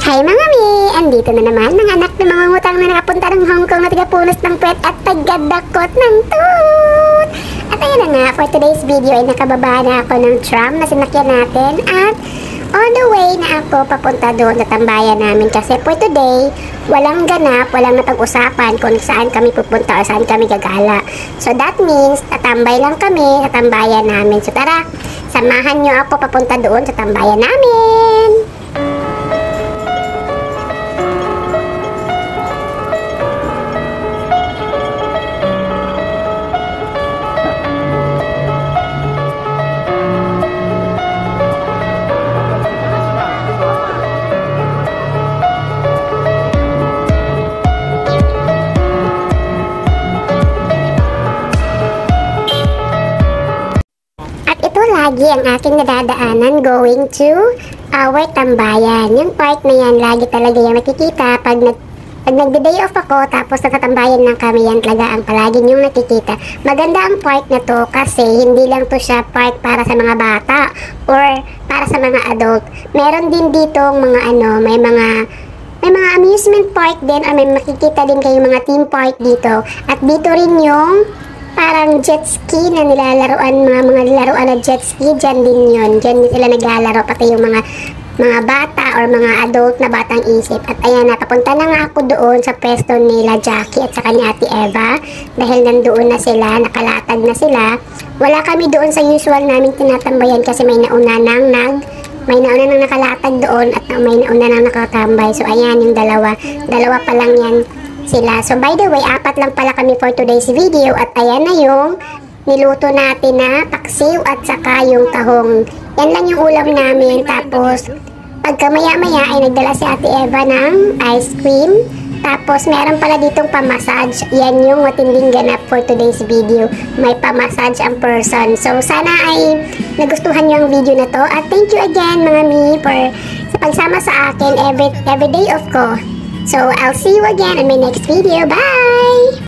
Hi mga mi! Andito na naman mga anak ng mga ngutang na nakapunta ng Hong Kong na tagapunos ng puwet at tagadakot ng tut! At ayun na nga, for today's video ay nakababa na ako ng tram na sinakyan natin at on the way na ako papunta doon sa tambayan namin kasi for today, walang ganap, walang napag-usapan kung saan kami pupunta o saan kami gagala. So that means, tatambay lang kami sa tambayan namin. So tara, samahan nyo ako papunta doon sa tambayan namin! Lagi ang aking nadadaanan going to our tambayan. Yung part na yan, lagi talaga yung nakikita pag nagde-day off ako tapos natatambayan lang kami, yan talaga ang palagi yung nakikita. Maganda ang part na to kasi hindi lang to siya part para sa mga bata or para sa mga adult. Meron din ditong mga may mga amusement park din or may makikita din kayong mga theme park dito. At dito rin yung parang jet ski na nilalaroan, mga laruan na jet ski, dyan din yun. Dyan din sila naglalaro, pati yung mga bata or mga adult na batang isip. At ayan, napapunta na nga ako doon sa pwesto nila Jackie at saka ni Ate Eva. Dahil nandoon na sila, nakalatag na sila. Wala kami doon sa usual namin tinatambayan kasi may nauna nang nakalatag doon at may nauna nang nakatambay. So ayan yung dalawa pa lang yan sila. So by the way, 4 lang pala kami for today's video at ayan na yung niluto natin na paksiw at saka yung tahong. Yan lang yung ulam namin. Tapos pagka maya ay nagdala si Ate Eva ng ice cream. Tapos meron pala ditong pamassage. Yan yung matinding ganap for today's video. May pamassage ang person. So sana ay nagustuhan nyo ang video na to. At thank you again mga mi for sa pagsama sa akin every day off ko. So, I'll see you again in my next video. Bye!